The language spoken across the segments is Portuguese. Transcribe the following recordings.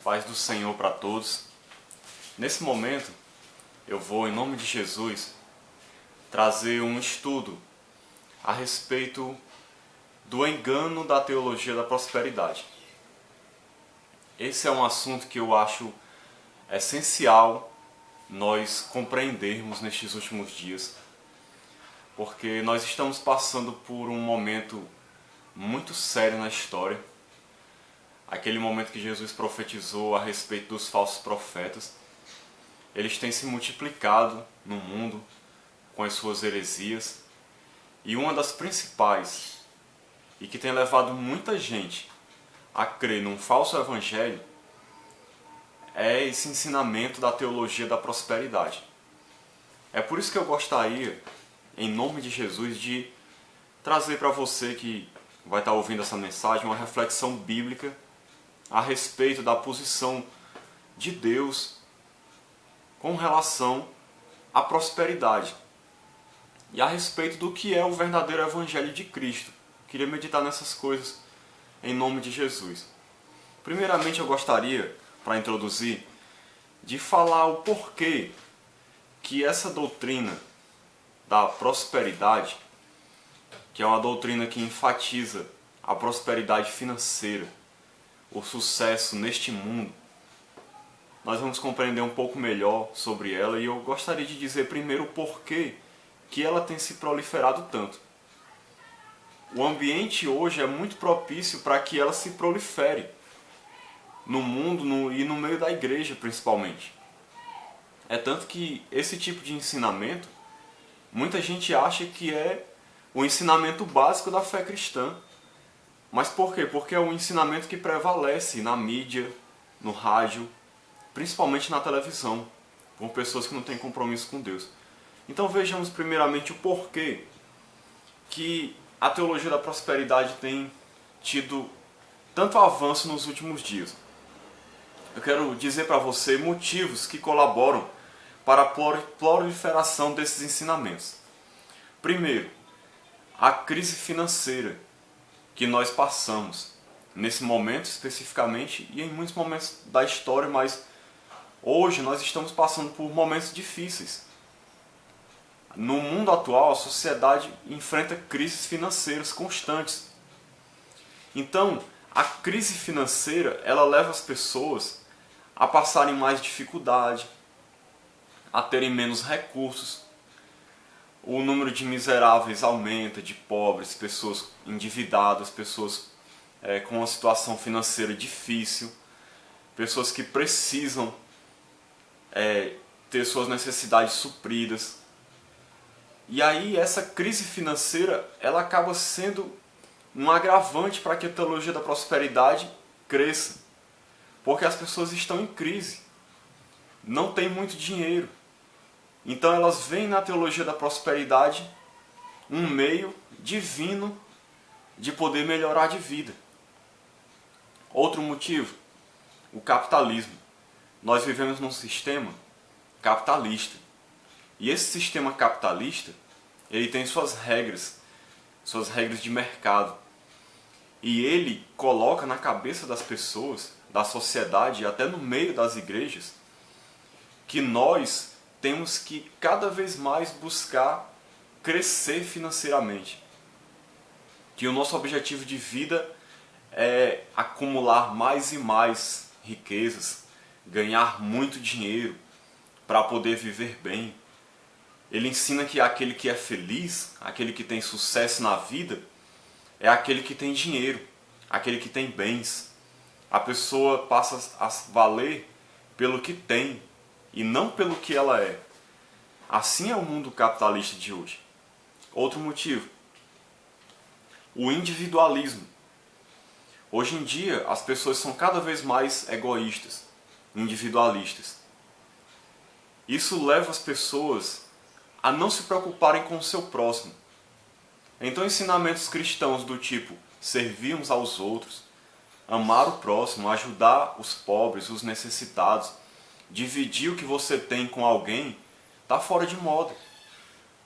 Paz do Senhor para todos. Nesse momento, eu vou, em nome de Jesus, trazer um estudo a respeito do engano da teologia da prosperidade. Esse é um assunto que eu acho essencial nós compreendermos nestes últimos dias, porque nós estamos passando por um momento muito sério na história. Aquele momento que Jesus profetizou a respeito dos falsos profetas. Eles têm se multiplicado no mundo com as suas heresias. E uma das principais, e que tem levado muita gente a crer num falso evangelho, é esse ensinamento da teologia da prosperidade. É por isso que eu gostaria, em nome de Jesus, de trazer para você que vai estar ouvindo essa mensagem uma reflexão bíblica a respeito da posição de Deus com relação à prosperidade e a respeito do que é o verdadeiro evangelho de Cristo. Queria meditar nessas coisas em nome de Jesus. Primeiramente eu gostaria, para introduzir, de falar o porquê que essa doutrina da prosperidade, que é uma doutrina que enfatiza a prosperidade financeira, o sucesso neste mundo, nós vamos compreender um pouco melhor sobre ela, e eu gostaria de dizer primeiro o porquê que ela tem se proliferado tanto. O ambiente hoje é muito propício para que ela se prolifere no mundo e no meio da igreja principalmente. É tanto que esse tipo de ensinamento, muita gente acha que é o ensinamento básico da fé cristã. Mas por quê? Porque é um ensinamento que prevalece na mídia, no rádio, principalmente na televisão, com pessoas que não têm compromisso com Deus. Então vejamos primeiramente o porquê que a teologia da prosperidade tem tido tanto avanço nos últimos dias. Eu quero dizer para você motivos que colaboram para a proliferação desses ensinamentos. Primeiro, a crise financeira que nós passamos nesse momento especificamente e em muitos momentos da história, mas hoje nós estamos passando por momentos difíceis. No mundo atual, a sociedade enfrenta crises financeiras constantes. Então, a crise financeira, ela leva as pessoas a passarem mais dificuldade, a terem menos recursos. O número de miseráveis aumenta, de pobres, pessoas endividadas, pessoas com uma situação financeira difícil, pessoas que precisam ter suas necessidades supridas. E aí essa crise financeira, ela acaba sendo um agravante para que a teologia da prosperidade cresça, porque as pessoas estão em crise, não têm muito dinheiro. Então elas veem na teologia da prosperidade um meio divino de poder melhorar de vida. Outro motivo, o capitalismo. Nós vivemos num sistema capitalista. E esse sistema capitalista, ele tem suas regras de mercado. E ele coloca na cabeça das pessoas, da sociedade e até no meio das igrejas, que nós temos que cada vez mais buscar crescer financeiramente. Que o nosso objetivo de vida é acumular mais e mais riquezas, ganhar muito dinheiro para poder viver bem. Ele ensina que aquele que é feliz, aquele que tem sucesso na vida, é aquele que tem dinheiro, aquele que tem bens. A pessoa passa a valer pelo que tem e não pelo que ela é. Assim é o mundo capitalista de hoje. Outro motivo, o individualismo. Hoje em dia, as pessoas são cada vez mais egoístas, individualistas. Isso leva as pessoas a não se preocuparem com o seu próximo. Então ensinamentos cristãos do tipo servir uns aos outros, amar o próximo, ajudar os pobres, os necessitados, dividir o que você tem com alguém, está fora de moda.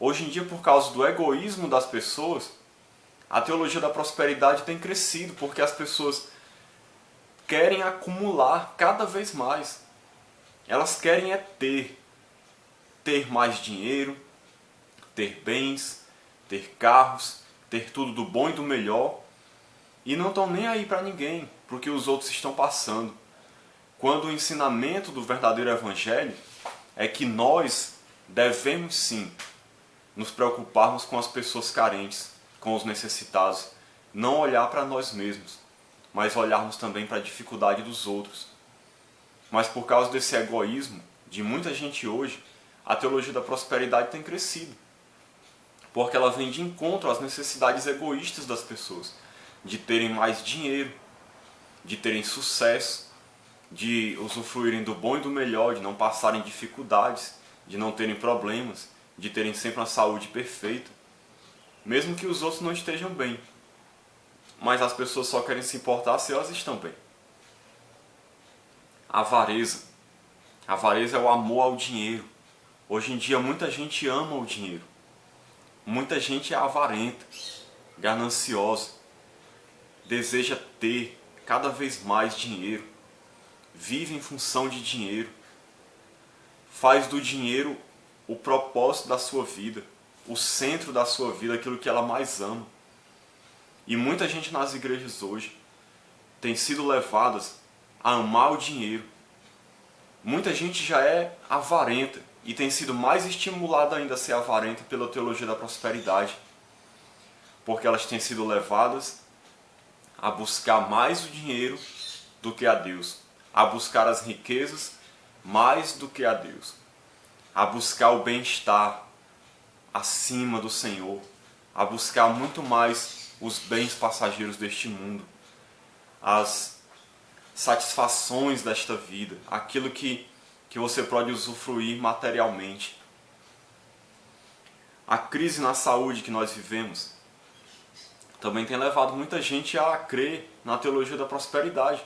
Hoje em dia, por causa do egoísmo das pessoas, a teologia da prosperidade tem crescido, porque as pessoas querem acumular cada vez mais. Elas querem ter mais dinheiro, ter bens, ter carros, ter tudo do bom e do melhor, e não estão nem aí para ninguém, para o que os outros estão passando. Quando o ensinamento do verdadeiro evangelho é que nós devemos sim nos preocuparmos com as pessoas carentes, com os necessitados, não olhar para nós mesmos, mas olharmos também para a dificuldade dos outros. Mas por causa desse egoísmo de muita gente hoje, a teologia da prosperidade tem crescido, porque ela vem de encontro às necessidades egoístas das pessoas, de terem mais dinheiro, de terem sucesso, de usufruírem do bom e do melhor, de não passarem dificuldades, de não terem problemas, de terem sempre uma saúde perfeita, mesmo que os outros não estejam bem. Mas as pessoas só querem se importar se elas estão bem. Avareza. Avareza é o amor ao dinheiro. Hoje em dia muita gente ama o dinheiro. Muita gente é avarenta, gananciosa, deseja ter cada vez mais dinheiro, vive em função de dinheiro, faz do dinheiro o propósito da sua vida, o centro da sua vida, aquilo que ela mais ama. E muita gente nas igrejas hoje tem sido levadas a amar o dinheiro. Muita gente já é avarenta e tem sido mais estimulada ainda a ser avarenta pela teologia da prosperidade, porque elas têm sido levadas a buscar mais o dinheiro do que a Deus, a buscar as riquezas mais do que a Deus, a buscar o bem-estar acima do Senhor, a buscar muito mais os bens passageiros deste mundo, as satisfações desta vida, aquilo que você pode usufruir materialmente. A crise na saúde que nós vivemos também tem levado muita gente a crer na teologia da prosperidade.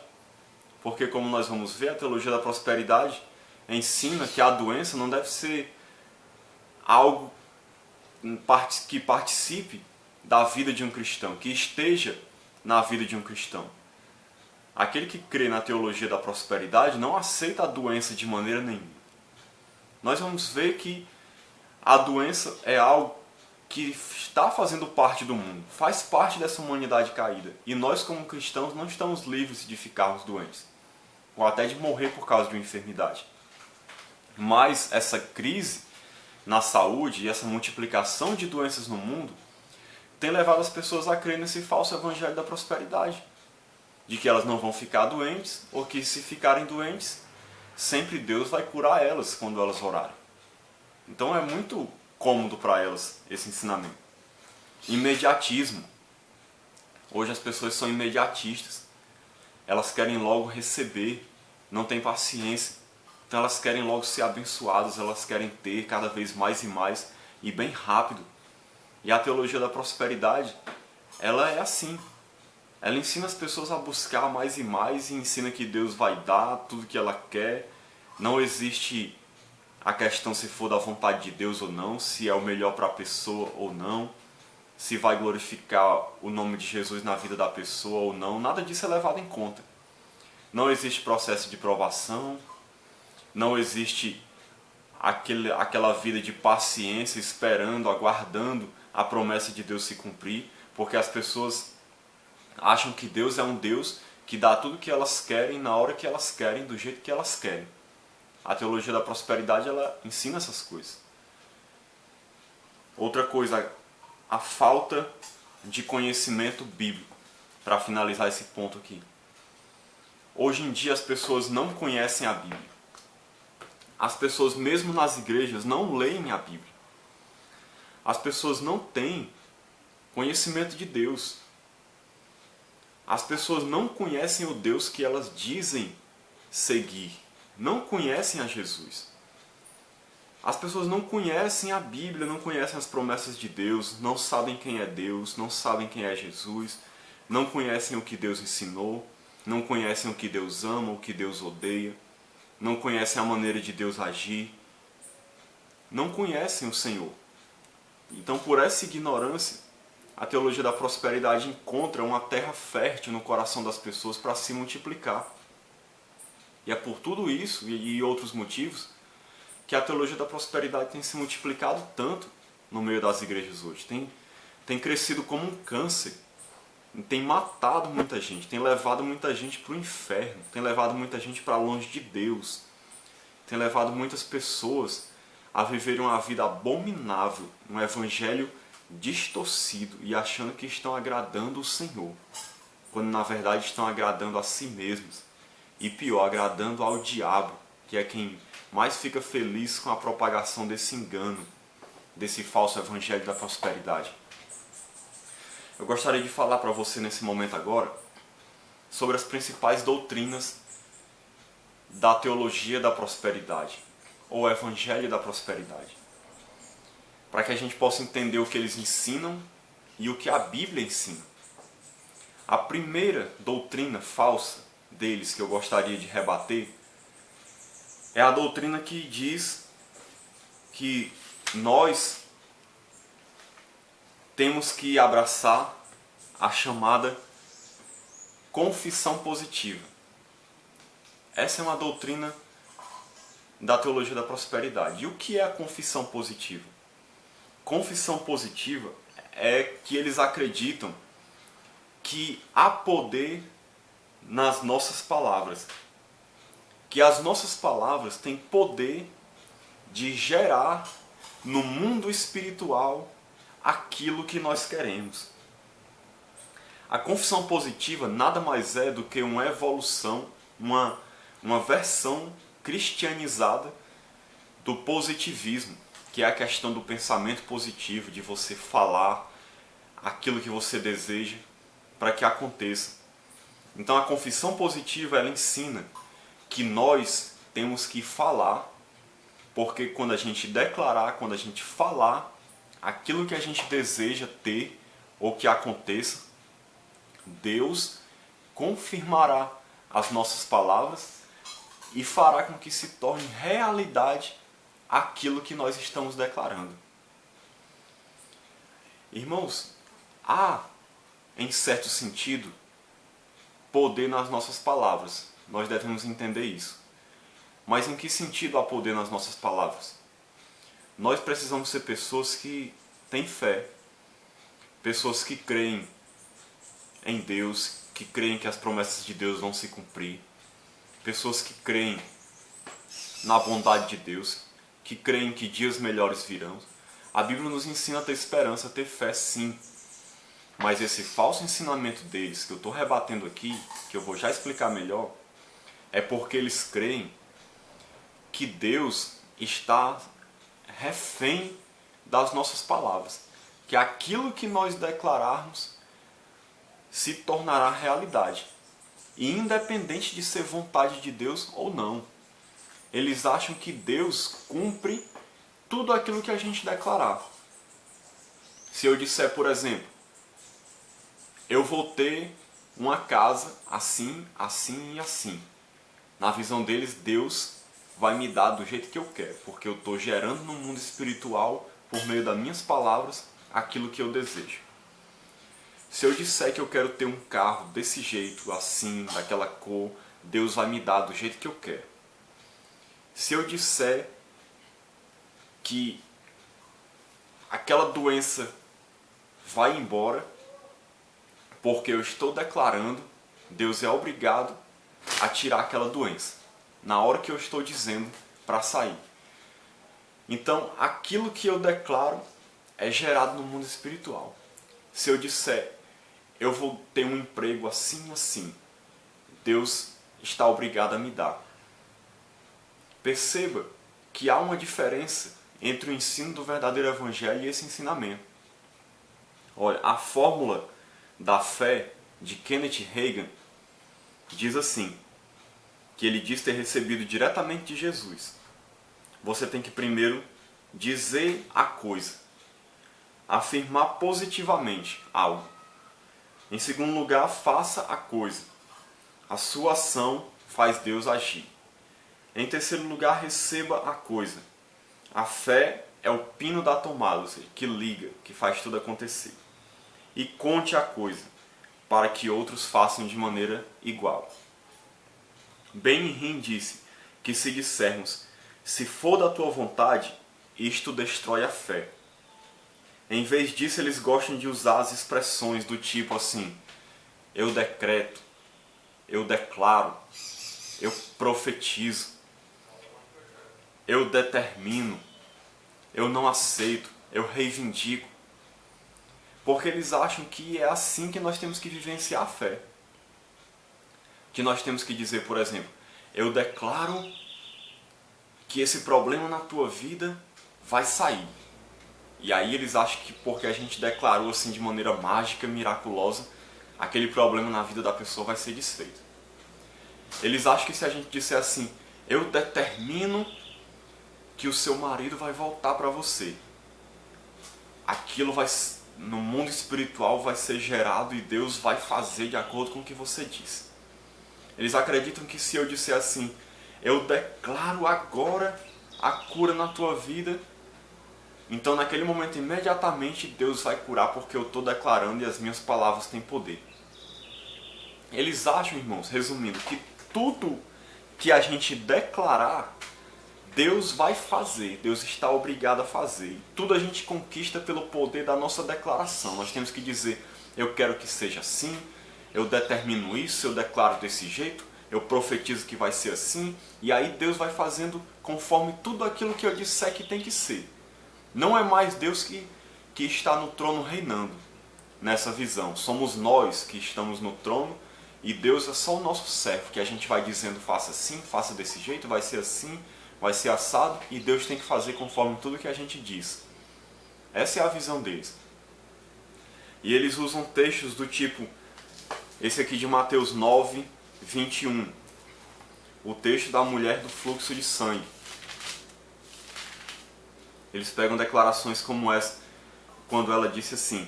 Porque, como nós vamos ver, a teologia da prosperidade ensina que a doença não deve ser algo que participe da vida de um cristão, que esteja na vida de um cristão. Aquele que crê na teologia da prosperidade não aceita a doença de maneira nenhuma. Nós vamos ver que a doença é algo que está fazendo parte do mundo, faz parte dessa humanidade caída. E nós, como cristãos, não estamos livres de ficarmos doentes, ou até de morrer por causa de uma enfermidade. Mas essa crise na saúde e essa multiplicação de doenças no mundo tem levado as pessoas a crer nesse falso evangelho da prosperidade, de que elas não vão ficar doentes, ou que se ficarem doentes, sempre Deus vai curar elas quando elas orarem. Então é muito cômodo para elas esse ensinamento. Imediatismo. Hoje as pessoas são imediatistas. Elas querem logo receber, não têm paciência. Então elas querem logo ser abençoadas, elas querem ter cada vez mais e bem rápido. E a teologia da prosperidade, ela é assim. Ela ensina as pessoas a buscar mais e mais e ensina que Deus vai dar tudo que ela quer. Não existe a questão se for da vontade de Deus ou não, se é o melhor para a pessoa ou não, se vai glorificar o nome de Jesus na vida da pessoa ou não. Nada disso é levado em conta. Não existe processo de provação, não existe aquela vida de paciência, esperando, aguardando a promessa de Deus se cumprir, porque as pessoas acham que Deus é um Deus que dá tudo o que elas querem, na hora que elas querem, do jeito que elas querem. A teologia da prosperidade, ela ensina essas coisas. Outra coisa, a falta de conhecimento bíblico, para finalizar esse ponto aqui. Hoje em dia as pessoas não conhecem a Bíblia. As pessoas, mesmo nas igrejas, não leem a Bíblia. As pessoas não têm conhecimento de Deus. As pessoas não conhecem o Deus que elas dizem seguir. Não conhecem a Jesus. As pessoas não conhecem a Bíblia, não conhecem as promessas de Deus, não sabem quem é Deus, não sabem quem é Jesus, não conhecem o que Deus ensinou, não conhecem o que Deus ama, o que Deus odeia, não conhecem a maneira de Deus agir, não conhecem o Senhor. Então, por essa ignorância, a teologia da prosperidade encontra uma terra fértil no coração das pessoas para se multiplicar. E é por tudo isso e outros motivos que a teologia da prosperidade tem se multiplicado tanto no meio das igrejas hoje. Tem crescido como um câncer, tem matado muita gente, tem levado muita gente para o inferno, tem levado muita gente para longe de Deus, tem levado muitas pessoas a viverem uma vida abominável, um evangelho distorcido e achando que estão agradando o Senhor, quando na verdade estão agradando a si mesmos e pior, agradando ao diabo, que é quem mais fica feliz com a propagação desse engano, desse falso evangelho da prosperidade. Eu gostaria de falar para você nesse momento agora sobre as principais doutrinas da teologia da prosperidade, ou evangelho da prosperidade, para que a gente possa entender o que eles ensinam e o que a Bíblia ensina. A primeira doutrina falsa deles que eu gostaria de rebater é a doutrina que diz que nós temos que abraçar a chamada confissão positiva. Essa é uma doutrina da teologia da prosperidade. E o que é a confissão positiva? Confissão positiva é que eles acreditam que há poder nas nossas palavras. Que as nossas palavras têm poder de gerar no mundo espiritual aquilo que nós queremos. A confissão positiva nada mais é do que uma evolução, uma versão cristianizada do positivismo, que é a questão do pensamento positivo, de você falar aquilo que você deseja para que aconteça. Então a confissão positiva ela ensina que nós temos que falar, porque quando a gente declarar, quando a gente falar aquilo que a gente deseja ter ou que aconteça, Deus confirmará as nossas palavras e fará com que se torne realidade aquilo que nós estamos declarando. Irmãos, há, em certo sentido, poder nas nossas palavras. Nós devemos entender isso. Mas em que sentido há poder nas nossas palavras? Nós precisamos ser pessoas que têm fé, pessoas que creem em Deus, que creem que as promessas de Deus vão se cumprir, pessoas que creem na bondade de Deus, que creem que dias melhores virão. A Bíblia nos ensina a ter esperança, a ter fé sim. Mas esse falso ensinamento deles, que eu estou rebatendo aqui, que eu vou já explicar melhor, é porque eles creem que Deus está refém das nossas palavras. Que aquilo que nós declararmos se tornará realidade. E independente de ser vontade de Deus ou não. Eles acham que Deus cumpre tudo aquilo que a gente declarar. Se eu disser, por exemplo, eu vou ter uma casa assim, assim e assim. Na visão deles, Deus vai me dar do jeito que eu quero, porque eu estou gerando no mundo espiritual, por meio das minhas palavras, aquilo que eu desejo. Se eu disser que eu quero ter um carro desse jeito, assim, daquela cor, Deus vai me dar do jeito que eu quero. Se eu disser que aquela doença vai embora, porque eu estou declarando, Deus é obrigado a tirar aquela doença, na hora que eu estou dizendo para sair. Então, aquilo que eu declaro é gerado no mundo espiritual. Se eu disser, eu vou ter um emprego assim, assim, Deus está obrigado a me dar. Perceba que há uma diferença entre o ensino do verdadeiro evangelho e esse ensinamento. Olha, a fórmula da fé de Kenneth Hagin diz assim, que ele diz ter recebido diretamente de Jesus. Você tem que primeiro dizer a coisa, afirmar positivamente algo. Em segundo lugar, faça a coisa. A sua ação faz Deus agir. Em terceiro lugar, receba a coisa. A fé é o pino da tomada, ou seja, que liga, que faz tudo acontecer. e conte a coisa, para que outros façam de maneira igual. Ben-Hinn disse que se dissermos, se for da tua vontade, isto destrói a fé. Em vez disso, eles gostam de usar as expressões do tipo assim, eu decreto, eu declaro, eu profetizo, eu determino, eu não aceito, eu reivindico. Porque eles acham que é assim que nós temos que vivenciar a fé. Que nós temos que dizer, por exemplo, eu declaro que esse problema na tua vida vai sair. E aí eles acham que porque a gente declarou assim de maneira mágica, miraculosa, aquele problema na vida da pessoa vai ser desfeito. Eles acham que se a gente disser assim, eu determino que o seu marido vai voltar para você, aquilo vai, no mundo espiritual vai ser gerado e Deus vai fazer de acordo com o que você disse. Eles acreditam que se eu disser assim, eu declaro agora a cura na tua vida, então naquele momento imediatamente Deus vai curar porque eu estou declarando e as minhas palavras têm poder. Eles acham, irmãos, resumindo, que tudo que a gente declarar, Deus vai fazer, Deus está obrigado a fazer. E tudo a gente conquista pelo poder da nossa declaração. Nós temos que dizer, eu quero que seja assim, eu determino isso, eu declaro desse jeito, eu profetizo que vai ser assim, e aí Deus vai fazendo conforme tudo aquilo que eu disser que tem que ser. Não é mais Deus que está no trono reinando nessa visão. Somos nós que estamos no trono e Deus é só o nosso servo, que a gente vai dizendo faça assim, faça desse jeito, vai ser assim, vai ser assado, e Deus tem que fazer conforme tudo que a gente diz. Essa é a visão deles. E eles usam textos do tipo, esse aqui de Mateus 9, 21. O texto da mulher do fluxo de sangue. Eles pegam declarações como essa, quando ela disse assim,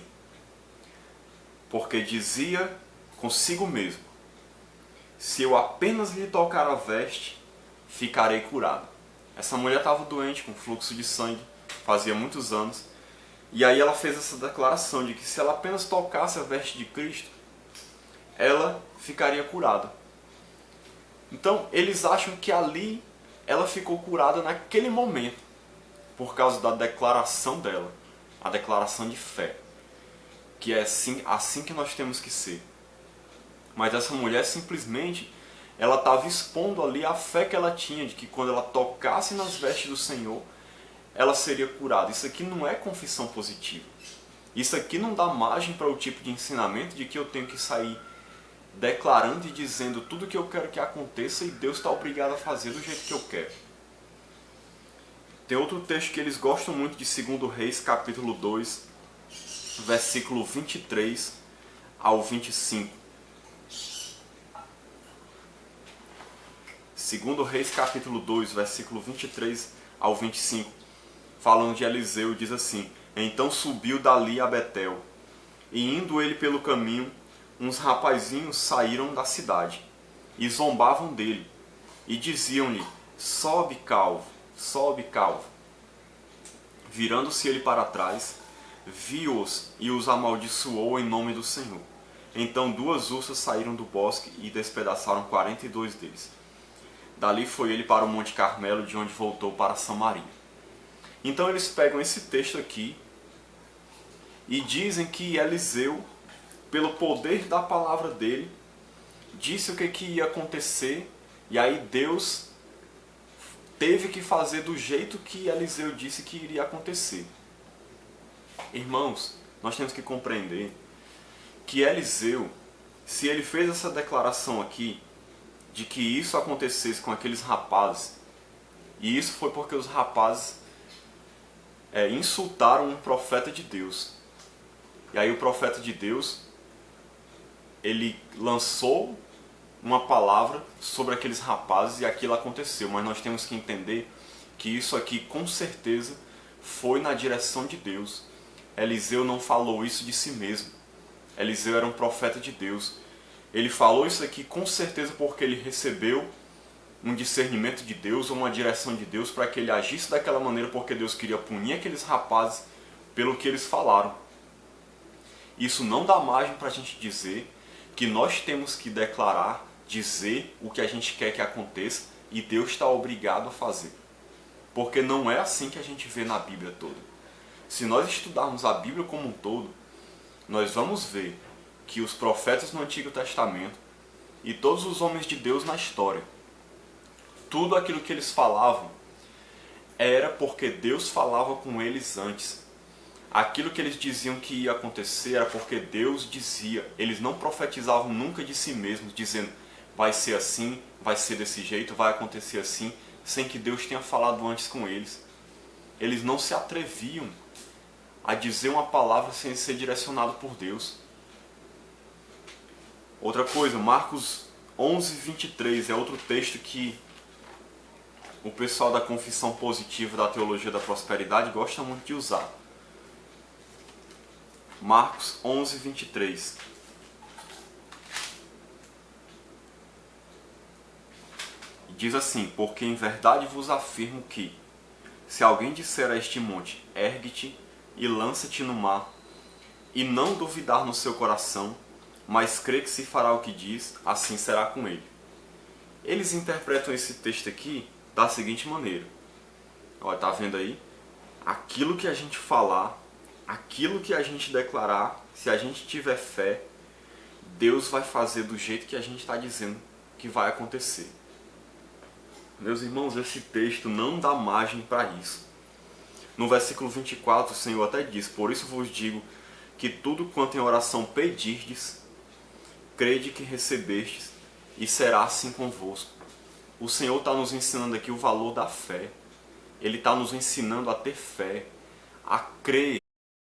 porque dizia consigo mesmo, se eu apenas lhe tocar a veste, ficarei curada. Essa mulher estava doente com fluxo de sangue, fazia muitos anos, e aí ela fez essa declaração de que se ela apenas tocasse a veste de Cristo, ela ficaria curada. Então eles acham que ali ela ficou curada naquele momento, por causa da declaração dela, a declaração de fé, que é assim que nós temos que ser. Mas essa mulher simplesmente, ela estava expondo ali a fé que ela tinha, de que quando ela tocasse nas vestes do Senhor, ela seria curada. Isso aqui não é confissão positiva. Isso aqui não dá margem para o tipo de ensinamento de que eu tenho que sair declarando e dizendo tudo o que eu quero que aconteça e Deus está obrigado a fazer do jeito que eu quero. Tem outro texto que eles gostam muito de 2 Reis, capítulo 2, versículo 23 ao 25. 2 Reis, capítulo 2, versículo 23 ao 25, falando de Eliseu, diz assim, então subiu dali a Betel, e indo ele pelo caminho, uns rapazinhos saíram da cidade, e zombavam dele, e diziam-lhe, sobe calvo, sobe calvo. Virando-se ele para trás, viu-os e os amaldiçoou em nome do Senhor. Então 2 ursas saíram do bosque e despedaçaram 42 deles. Dali foi ele para o Monte Carmelo, de onde voltou para Samaria. Então eles pegam esse texto aqui e dizem que Eliseu, pelo poder da palavra dele, disse o que ia acontecer, e aí Deus teve que fazer do jeito que Eliseu disse que iria acontecer. Irmãos, nós temos que compreender que Eliseu, se ele fez essa declaração aqui, de que isso acontecesse com aqueles rapazes, e isso foi porque os rapazes insultaram um profeta de Deus. E aí o profeta de Deus, ele lançou uma palavra sobre aqueles rapazes e aquilo aconteceu. Mas nós temos que entender que isso aqui com certeza foi na direção de Deus. Eliseu não falou isso de si mesmo. Eliseu era um profeta de Deus. Ele falou isso aqui com certeza porque ele recebeu um discernimento de Deus ou uma direção de Deus para que ele agisse daquela maneira, porque Deus queria punir aqueles rapazes pelo que eles falaram. Isso não dá margem para a gente dizer que nós temos que declarar, dizer o que a gente quer que aconteça e Deus está obrigado a fazer. Porque não é assim que a gente vê na Bíblia toda. Se nós estudarmos a Bíblia como um todo, nós vamos ver que os profetas no Antigo Testamento e todos os homens de Deus na história, tudo aquilo que eles falavam era porque Deus falava com eles antes. Aquilo que eles diziam que ia acontecer era porque Deus dizia. Eles não profetizavam nunca de si mesmos, dizendo vai ser assim, vai ser desse jeito, vai acontecer assim, sem que Deus tenha falado antes com eles. Eles não se atreviam a dizer uma palavra sem ser direcionado por Deus. Outra coisa, Marcos 11:23 é outro texto que o pessoal da confissão positiva da teologia da prosperidade gosta muito de usar. Marcos 11:23. Diz assim: porque em verdade vos afirmo que, se alguém disser a este monte, ergue-te e lança-te no mar, e não duvidar no seu coração, mas crê que se fará o que diz, assim será com ele. Eles interpretam esse texto aqui da seguinte maneira. Olha, tá vendo aí? Aquilo que a gente falar, aquilo que a gente declarar, se a gente tiver fé, Deus vai fazer do jeito que a gente está dizendo que vai acontecer. Meus irmãos, esse texto não dá margem para isso. No versículo 24, o Senhor até diz: por isso vos digo que tudo quanto em oração pedirdes, crede que recebestes, e será assim convosco. O Senhor está nos ensinando aqui o valor da fé. Ele está nos ensinando a ter fé, a crer